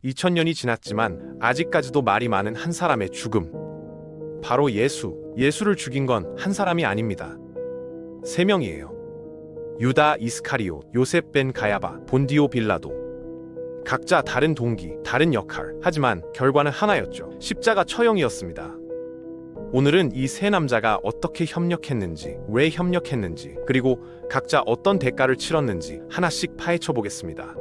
2000년이 지났지만 아직까지도 말이 많은 한 사람의 죽음. 바로 예수를 죽인 건 한 사람이 아닙니다. 세 명이에요. 유다 이스카리오, 요셉 벤 가야바, 본디오 빌라도. 각자 다른 동기, 다른 역할. 하지만 결과는 하나였죠. 십자가 처형이었습니다. 오늘은 이 세 남자가 어떻게 협력했는지, 왜 협력했는지, 그리고 각자 어떤 대가를 치렀는지 하나씩 파헤쳐 보겠습니다.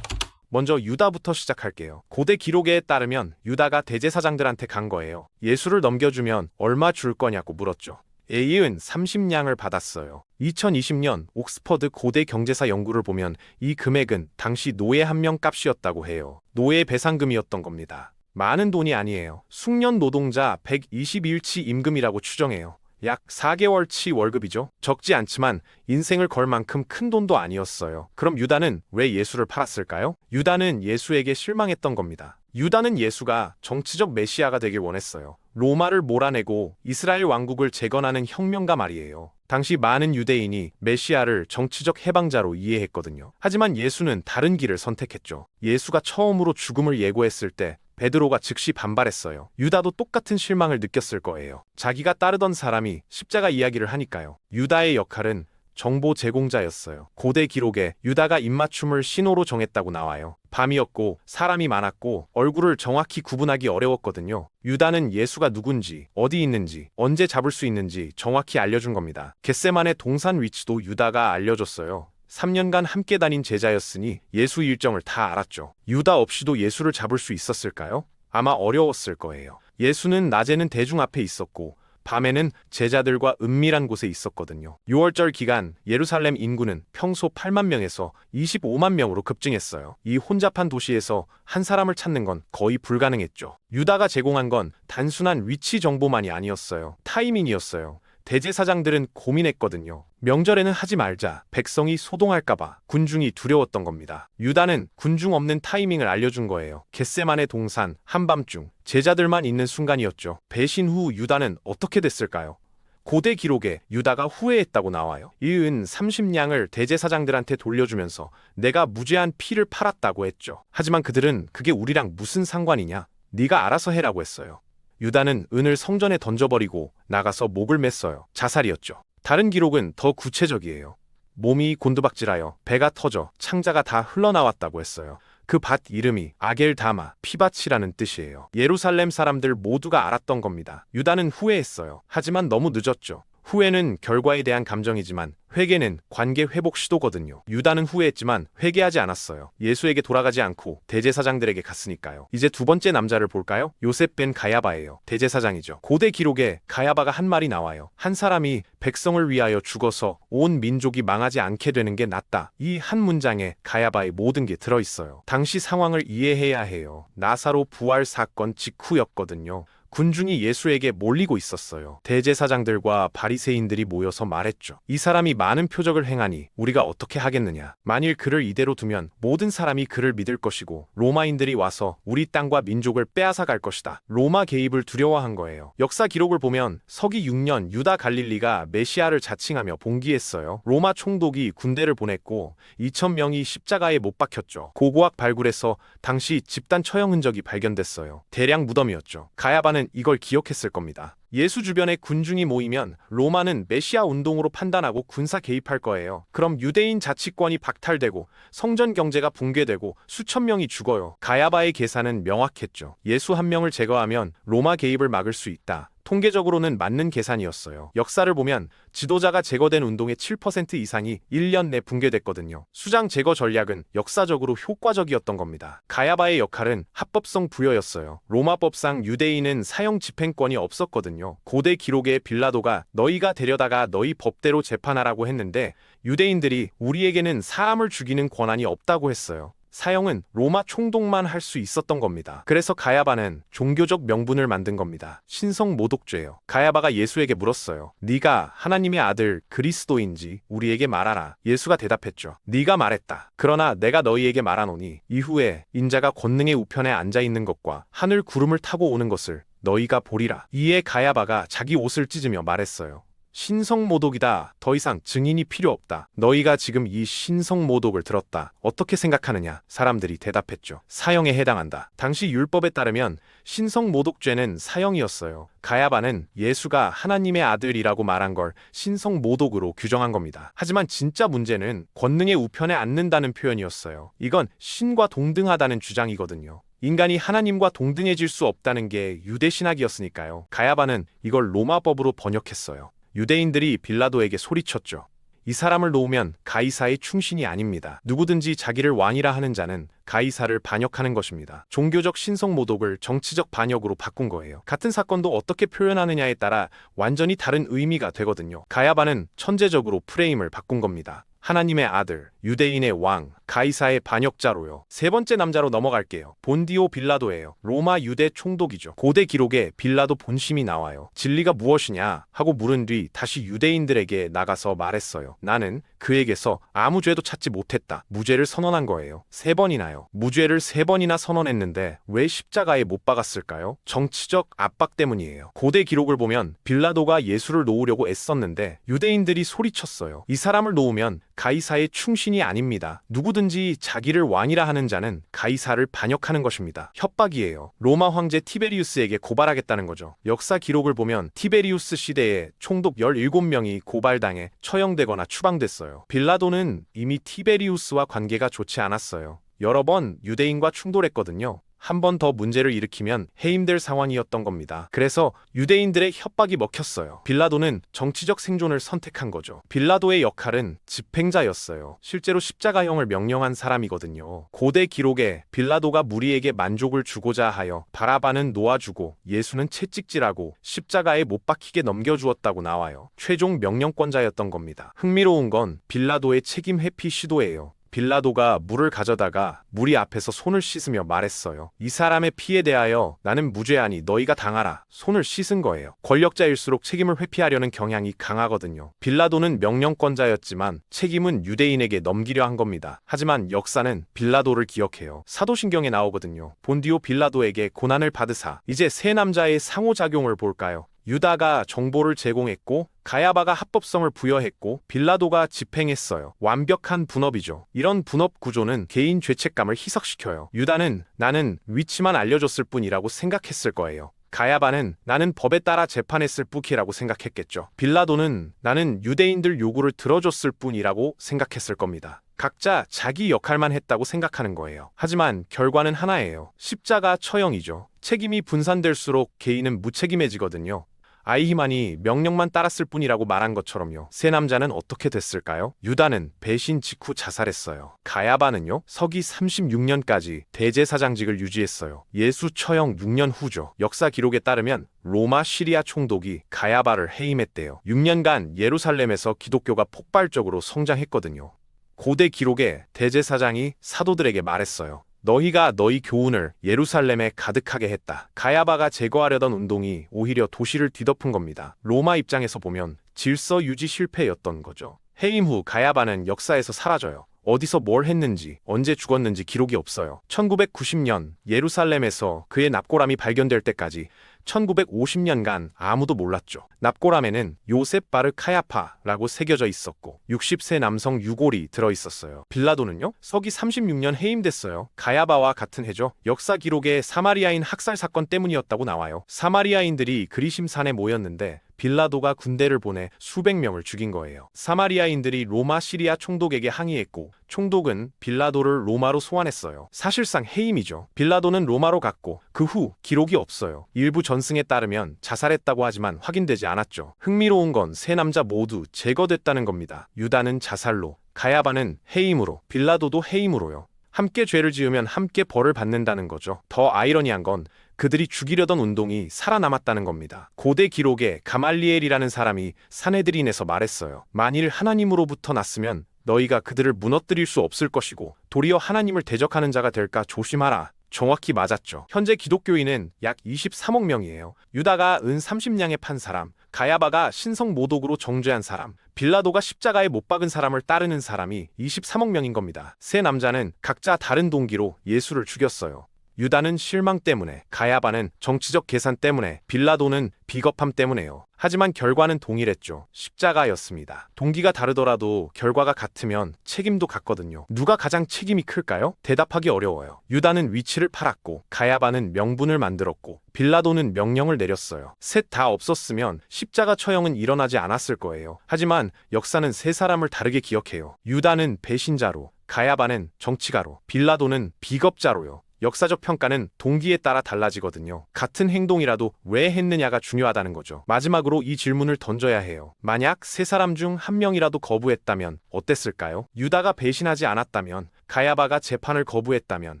먼저 유다부터 시작할게요. 고대 기록에 따르면 유다가 대제사장들한테 간 거예요. 예수를 넘겨주면 얼마 줄 거냐고 물었죠. A은 30냥을 받았어요. 2020년 옥스퍼드 고대 경제사 연구를 보면 이 금액은 당시 노예 한 명 값이었다고 해요. 노예 배상금이었던 겁니다. 많은 돈이 아니에요. 숙련 노동자 120일치 임금이라고 추정해요. 약 4개월치 월급이죠. 적지 않지만 인생을 걸 만큼 큰 돈도 아니었어요. 그럼 유다는 왜 예수를 팔았을까요? 유다는 예수에게 실망했던 겁니다. 유다는 예수가 정치적 메시아가 되길 원했어요. 로마를 몰아내고 이스라엘 왕국을 재건하는 혁명가 말이에요. 당시 많은 유대인이 메시아를 정치적 해방자로 이해했거든요. 하지만 예수는 다른 길을 선택했죠. 예수가 처음으로 죽음을 예고했을 때 베드로가 즉시 반발했어요. 유다도 똑같은 실망을 느꼈을 거예요. 자기가 따르던 사람이 십자가 이야기를 하니까요. 유다의 역할은 정보 제공자였어요. 고대 기록에 유다가 입맞춤을 신호로 정했다고 나와요. 밤이었고 사람이 많았고 얼굴을 정확히 구분하기 어려웠거든요. 유다는 예수가 누군지, 어디 있는지, 언제 잡을 수 있는지 정확히 알려준 겁니다. 겟세만의 동산 위치도 유다가 알려줬어요. 3년간 함께 다닌 제자였으니 예수 일정을 다 알았죠. 유다 없이도 예수를 잡을 수 있었을까요? 아마 어려웠을 거예요. 예수는 낮에는 대중 앞에 있었고 밤에는 제자들과 은밀한 곳에 있었거든요. 6월절 기간 예루살렘 인구는 평소 8만 명에서 25만 명으로 급증했어요. 이 혼잡한 도시에서 한 사람을 찾는 건 거의 불가능했죠. 유다가 제공한 건 단순한 위치 정보만이 아니었어요. 타이밍이었어요. 대제사장들은 고민했거든요. 명절에는 하지 말자. 백성이 소동할까봐. 군중이 두려웠던 겁니다. 유다는 군중 없는 타이밍을 알려준 거예요. 겟세만의 동산, 한밤중, 제자들만 있는 순간이었죠. 배신 후 유다는 어떻게 됐을까요? 고대 기록에 유다가 후회했다고 나와요. 이은 30냥을 대제사장들한테 돌려주면서 내가 무죄한 피를 팔았다고 했죠. 하지만 그들은 그게 우리랑 무슨 상관이냐? 네가 알아서 해라고 했어요. 유다는 은을 성전에 던져버리고 나가서 목을 맸어요. 자살이었죠. 다른 기록은 더 구체적이에요. 몸이 곤두박질하여 배가 터져 창자가 다 흘러나왔다고 했어요. 그 밭 이름이 아겔다마, 피밭이라는 뜻이에요. 예루살렘 사람들 모두가 알았던 겁니다. 유다는 후회했어요. 하지만 너무 늦었죠. 후회는 결과에 대한 감정이지만 회개는 관계 회복 시도거든요. 유다는 후회했지만 회개하지 않았어요. 예수에게 돌아가지 않고 대제사장들에게 갔으니까요. 이제 두 번째 남자를 볼까요? 요셉 벤 가야바예요. 대제사장이죠. 고대 기록에 가야바가 한 말이 나와요. 한 사람이 백성을 위하여 죽어서 온 민족이 망하지 않게 되는 게 낫다. 이 한 문장에 가야바의 모든 게 들어있어요. 당시 상황을 이해해야 해요. 나사로 부활 사건 직후였거든요. 군중이 예수에게 몰리고 있었어요. 대제사장들과 바리새인들이 모여서 말했죠. 이 사람이 많은 표적을 행하니 우리가 어떻게 하겠느냐. 만일 그를 이대로 두면 모든 사람이 그를 믿을 것이고 로마인들이 와서 우리 땅과 민족을 빼앗아 갈 것이다. 로마 개입을 두려워한 거예요. 역사 기록을 보면 서기 6년 유다 갈릴리가 메시아를 자칭하며 봉기했어요. 로마 총독이 군대를 보냈고 2,000명이 십자가에 못 박혔죠. 고고학 발굴에서 당시 집단 처형 흔적이 발견됐어요. 대량 무덤이었죠. 가야바는 이걸 기억했을 겁니다. 예수 주변에 군중이 모이면 로마는 메시아 운동으로 판단하고 군사 개입할 거예요. 그럼 유대인 자치권이 박탈되고 성전 경제가 붕괴되고 수천 명이 죽어요. 가야바의 계산은 명확했죠. 예수 한 명을 제거하면 로마 개입을 막을 수 있다. 통계적으로는 맞는 계산이었어요. 역사를 보면 지도자가 제거된 운동의 7% 이상이 1년 내 붕괴됐거든요. 수장 제거 전략은 역사적으로 효과적이었던 겁니다. 가야바의 역할은 합법성 부여였어요. 로마법상 유대인은 사형 집행권이 없었거든요. 고대 기록에 빌라도가 너희가 데려다가 너희 법대로 재판하라고 했는데 유대인들이 우리에게는 사람을 죽이는 권한이 없다고 했어요. 사형은 로마 총독만 할 수 있었던 겁니다. 그래서 가야바는 종교적 명분을 만든 겁니다. 신성 모독죄요. 가야바가 예수에게 물었어요. 네가 하나님의 아들 그리스도인지 우리에게 말하라. 예수가 대답했죠. 네가 말했다. 그러나 내가 너희에게 말하노니 이후에 인자가 권능의 우편에 앉아있는 것과 하늘 구름을 타고 오는 것을 너희가 보리라. 이에 가야바가 자기 옷을 찢으며 말했어요. 신성모독이다. 더 이상 증인이 필요 없다. 너희가 지금 이 신성모독을 들었다. 어떻게 생각하느냐? 사람들이 대답했죠. 사형에 해당한다. 당시 율법에 따르면 신성모독죄는 사형이었어요. 가야바는 예수가 하나님의 아들이라고 말한 걸 신성모독으로 규정한 겁니다. 하지만 진짜 문제는 권능의 우편에 앉는다는 표현이었어요. 이건 신과 동등하다는 주장이거든요. 인간이 하나님과 동등해질 수 없다는 게 유대 신학이었으니까요. 가야바는 이걸 로마법으로 번역했어요. 유대인들이 빌라도에게 소리쳤죠. 이 사람을 놓으면 가이사의 충신이 아닙니다. 누구든지 자기를 왕이라 하는 자는 가이사를 반역하는 것입니다. 종교적 신성모독을 정치적 반역으로 바꾼 거예요. 같은 사건도 어떻게 표현하느냐에 따라 완전히 다른 의미가 되거든요. 가야바는 천재적으로 프레임을 바꾼 겁니다. 하나님의 아들, 유대인의 왕, 가이사의 반역자로요. 세 번째 남자로 넘어갈게요. 본디오 빌라도예요. 로마 유대 총독이죠. 고대 기록에 빌라도 본심이 나와요. 진리가 무엇이냐 하고 물은 뒤 다시 유대인들에게 나가서 말했어요. 나는 그에게서 아무 죄도 찾지 못했다. 무죄를 선언한 거예요. 3번이나요. 무죄를 3번이나 선언했는데 왜 십자가에 못 박았을까요? 정치적 압박 때문이에요. 고대 기록을 보면 빌라도가 예수를 놓으려고 애썼는데 유대인들이 소리쳤어요. 이 사람을 놓으면 가이사의 충신이 아닙니다. 누구든지 자기를 왕이라 하는 자는 가이사를 반역하는 것입니다. 협박이에요. 로마 황제 티베리우스에게 고발하겠다는 거죠. 역사 기록을 보면 티베리우스 시대에 총독 17명이 고발당해 처형되거나 추방됐어요. 빌라도는 이미 티베리우스와 관계가 좋지 않았어요. 여러 번 유대인과 충돌했거든요. 한 번 더 문제를 일으키면 해임될 상황이었던 겁니다. 그래서 유대인들의 협박이 먹혔어요. 빌라도는 정치적 생존을 선택한 거죠. 빌라도의 역할은 집행자였어요. 실제로 십자가형을 명령한 사람이거든요. 고대 기록에 빌라도가 무리에게 만족을 주고자 하여 바라바는 놓아주고 예수는 채찍질하고 십자가에 못 박히게 넘겨주었다고 나와요. 최종 명령권자였던 겁니다. 흥미로운 건 빌라도의 책임 회피 시도예요. 빌라도가 물을 가져다가 무리 앞에서 손을 씻으며 말했어요. 이 사람의 피에 대하여 나는 무죄하니 너희가 당하라. 손을 씻은 거예요. 권력자일수록 책임을 회피하려는 경향이 강하거든요. 빌라도는 명령권자였지만 책임은 유대인에게 넘기려 한 겁니다. 하지만 역사는 빌라도를 기억해요. 사도신경에 나오거든요. 본디오 빌라도에게 고난을 받으사. 이제 세 남자의 상호작용을 볼까요? 유다가 정보를 제공했고 가야바가 합법성을 부여했고 빌라도가 집행했어요. 완벽한 분업이죠. 이런 분업 구조는 개인 죄책감을 희석시켜요. 유다는 나는 위치만 알려줬을 뿐이라고 생각했을 거예요. 가야바는 나는 법에 따라 재판했을 뿐이라고 생각했겠죠. 빌라도는 나는 유대인들 요구를 들어줬을 뿐이라고 생각했을 겁니다. 각자 자기 역할만 했다고 생각하는 거예요. 하지만 결과는 하나예요. 십자가 처형이죠. 책임이 분산될수록 개인은 무책임해지거든요. 아이히만이 명령만 따랐을 뿐이라고 말한 것처럼요. 세 남자는 어떻게 됐을까요? 유다는 배신 직후 자살했어요. 가야바는요, 서기 36년까지 대제사장직을 유지했어요. 예수 처형 6년 후죠. 역사 기록에 따르면 로마 시리아 총독이 가야바를 해임했대요. 6년간 예루살렘에서 기독교가 폭발적으로 성장했거든요. 고대 기록에 대제사장이 사도들에게 말했어요. 너희가 너희 교훈을 예루살렘에 가득하게 했다. 가야바가 제거하려던 운동이 오히려 도시를 뒤덮은 겁니다. 로마 입장에서 보면 질서 유지 실패였던 거죠. 해임 후 가야바는 역사에서 사라져요. 어디서 뭘 했는지, 언제 죽었는지 기록이 없어요. 1990년 예루살렘에서 그의 납고람이 발견될 때까지 1950년간 아무도 몰랐죠. 납고람에는 요셉 바르 카야파라고 새겨져 있었고 60세 남성 유골이 들어있었어요. 빌라도는요? 서기 36년 해임됐어요. 가야바와 같은 해죠. 역사 기록에 사마리아인 학살 사건 때문이었다고 나와요. 사마리아인들이 그리심산에 모였는데 빌라도가 군대를 보내 수백 명을 죽인 거예요. 사마리아인들이 로마 시리아 총독에게 항의했고 총독은 빌라도를 로마로 소환했어요. 사실상 해임이죠. 빌라도는 로마로 갔고 그 후 기록이 없어요. 일부 전승에 따르면 자살했다고 하지만 확인되지 않았죠. 흥미로운 건 세 남자 모두 제거됐다는 겁니다. 유다는 자살로, 가야바는 해임으로, 빌라도도 해임으로요. 함께 죄를 지으면 함께 벌을 받는다는 거죠. 더 아이러니한 건 그들이 죽이려던 운동이 살아남았다는 겁니다. 고대 기록에 가말리엘이라는 사람이 산헤드린에서 말했어요. 만일 하나님으로부터 났으면 너희가 그들을 무너뜨릴 수 없을 것이고 도리어 하나님을 대적하는 자가 될까 조심하라. 정확히 맞았죠. 현재 기독교인은 약 23억 명이에요. 유다가 은 30냥에 판 사람, 가야바가 신성 모독으로 정죄한 사람, 빌라도가 십자가에 못 박은 사람을 따르는 사람이 23억 명인 겁니다. 세 남자는 각자 다른 동기로 예수를 죽였어요. 유다는 실망 때문에, 가야바는 정치적 계산 때문에, 빌라도는 비겁함 때문에요. 하지만 결과는 동일했죠. 십자가였습니다. 동기가 다르더라도 결과가 같으면 책임도 같거든요. 누가 가장 책임이 클까요? 대답하기 어려워요. 유다는 위치를 팔았고, 가야바는 명분을 만들었고, 빌라도는 명령을 내렸어요. 셋 다 없었으면 십자가 처형은 일어나지 않았을 거예요. 하지만 역사는 세 사람을 다르게 기억해요. 유다는 배신자로, 가야바는 정치가로, 빌라도는 비겁자로요. 역사적 평가는 동기에 따라 달라지거든요. 같은 행동이라도 왜 했느냐가 중요하다는 거죠. 마지막으로 이 질문을 던져야 해요. 만약 세 사람 중 한 명이라도 거부했다면 어땠을까요? 유다가 배신하지 않았다면, 가야바가 재판을 거부했다면,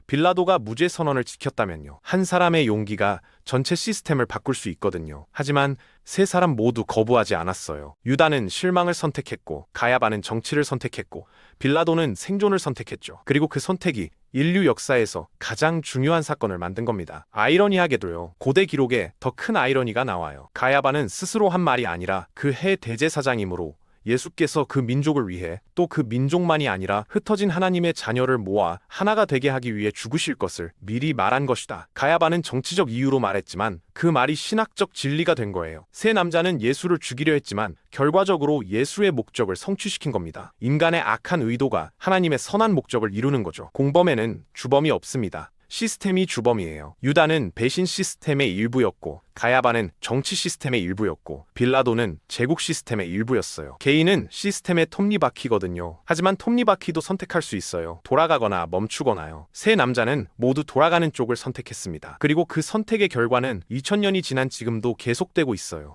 빌라도가 무죄 선언을 지켰다면요. 한 사람의 용기가 전체 시스템을 바꿀 수 있거든요. 하지만 세 사람 모두 거부하지 않았어요. 유다는 실망을 선택했고, 가야바는 정치를 선택했고, 빌라도는 생존을 선택했죠. 그리고 그 선택이 인류 역사에서 가장 중요한 사건을 만든 겁니다. 아이러니하게도요, 고대 기록에 더 큰 아이러니가 나와요. 가야바는 스스로 한 말이 아니라 그 해 대제사장이므로 예수께서 그 민족을 위해, 또 그 민족만이 아니라 흩어진 하나님의 자녀를 모아 하나가 되게 하기 위해 죽으실 것을 미리 말한 것이다. 가야바는 정치적 이유로 말했지만 그 말이 신학적 진리가 된 거예요. 세 남자는 예수를 죽이려 했지만 결과적으로 예수의 목적을 성취시킨 겁니다. 인간의 악한 의도가 하나님의 선한 목적을 이루는 거죠. 공범에는 주범이 없습니다. 시스템이 주범이에요. 유다는 배신 시스템의 일부였고, 가야바는 정치 시스템의 일부였고, 빌라도는 제국 시스템의 일부였어요. 개인은 시스템의 톱니바퀴거든요. 하지만 톱니바퀴도 선택할 수 있어요. 돌아가거나 멈추거나요. 세 남자는 모두 돌아가는 쪽을 선택했습니다. 그리고 그 선택의 결과는 2000년이 지난 지금도 계속되고 있어요.